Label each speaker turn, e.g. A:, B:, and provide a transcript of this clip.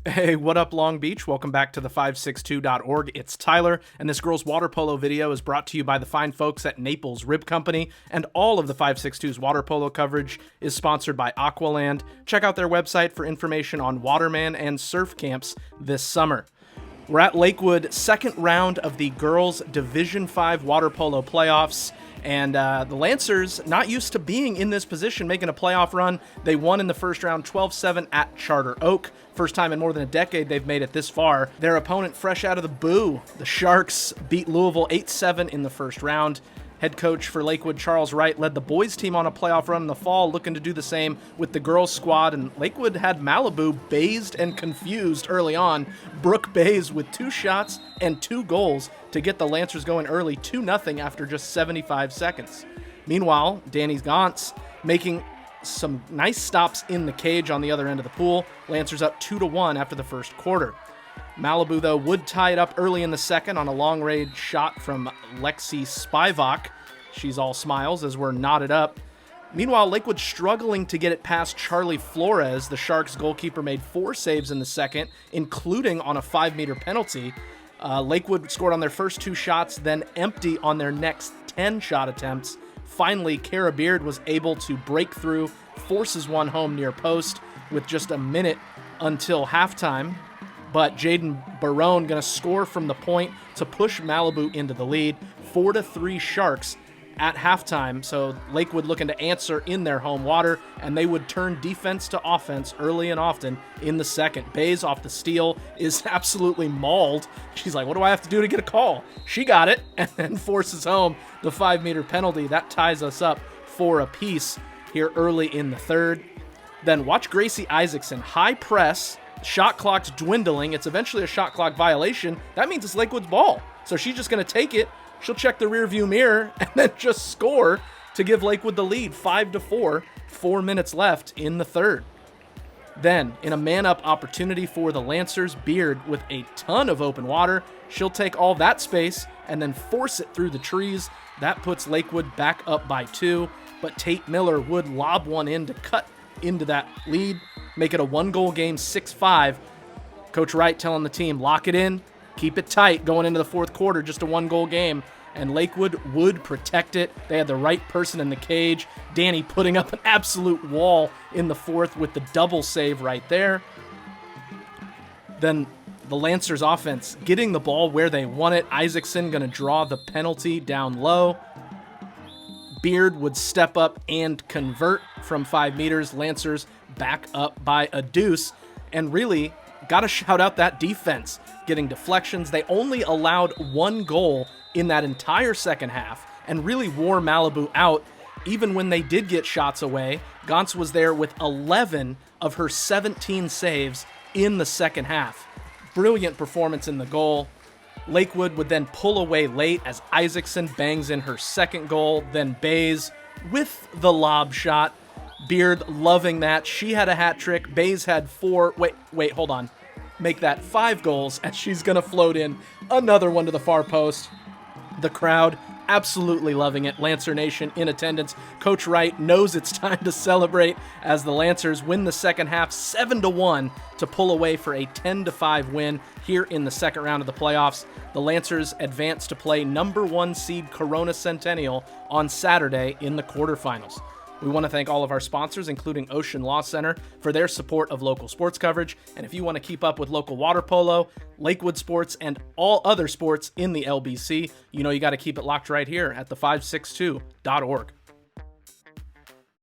A: Hey, what up, Long Beach? Welcome back to the 562.org. It's Tyler, and this girls' water polo video is brought to you by the fine folks at Naples Rib Company, and all of the 562's water polo coverage is sponsored by Aqualand. Check out their website for information on Waterman and surf camps this summer. We're at Lakewood, second round of the girls' Division 5 water polo playoffs. And the Lancers, not used to being in this position, making a playoff run. They won in the first round 12-7 at Charter Oak. First time in more than a decade they've made it this far. Their opponent fresh out of the boo. The Sharks beat Louisville 8-7 in the first round. Head coach for Lakewood, Charles Wright, led the boys team on a playoff run in the fall, looking to do the same with the girls squad. And Lakewood had Malibu bazed and confused early on. Brooke Bays with 2 shots and 2 goals to get the Lancers going early, 2-0 after just 75 seconds. Meanwhile, Danny Gauntz making some nice stops in the cage on the other end of the pool. Lancers up 2-1 after the first quarter. Malibu, though, would tie it up early in the second on a long-range shot from Lexi Spivak. She's all smiles as we're knotted up. Meanwhile, Lakewood struggling to get it past Charlie Flores. The Sharks goalkeeper made 4 saves in the second, including on a 5-meter penalty. Lakewood scored on their first 2 shots, then empty on their next 10 shot attempts. Finally, Kara Beard was able to break through, forces one home near post with just a minute until halftime. But Jaden Barone going to score from the point to push Malibu into the lead. 4-3 Sharks at halftime. So Lakewood looking to answer in their home water, and they would turn defense to offense early and often in the second. Bays off the steal is absolutely mauled. She's like, what do I have to do to get a call? She got it, and then forces home the 5-meter penalty. That ties us up 4 apiece here early in the third. Then watch Gracie Isaacson, high press. Shot clock's dwindling. It's eventually a shot clock violation. That means it's Lakewood's ball. So she's just going to take it. She'll check the rearview mirror and then just score to give Lakewood the lead, 5-4, 4 minutes left in the third. Then, in a man-up opportunity for the Lancers, Beard with a ton of open water. She'll take all that space and then force it through the trees. That puts Lakewood back up by 2, but Tate Miller would lob one in to cut into that lead, make it a 1-goal game, 6-5. Coach Wright telling the team, lock it in, keep it tight going into the fourth quarter, just a 1-goal game. And Lakewood would protect it. They had the right person in the cage. Danny putting up an absolute wall in the fourth with the double save right there. Then the Lancers offense getting the ball where they want it. Isaacson going to draw the penalty down low. Beard would step up and convert from 5 meters. Lancers back up by a deuce. And really, got to shout out that defense. Getting deflections. They only allowed 1 goal in that entire second half and really wore Malibu out. Even when they did get shots away, Gauntz was there with 11 of her 17 saves in the second half. Brilliant performance in the goal. Lakewood would then pull away late as Isaacson bangs in her second goal, then Bays with the lob shot. Beard loving that. She had a hat trick. Bays had 4. Wait, hold on. Make that 5 goals as she's going to float in another one to the far post. The crowd absolutely loving it. Lancer Nation in attendance. Coach Wright knows it's time to celebrate as the Lancers win the second half 7-1 to pull away for a 10-5 win here in the second round of the playoffs. The Lancers advance to play number 1 seed Corona Centennial on Saturday in the quarterfinals. We want to thank all of our sponsors, including Ocean Law Center, for their support of local sports coverage. And if you want to keep up with local water polo, Lakewood sports, and all other sports in the LBC, you know you got to keep it locked right here at the562.org.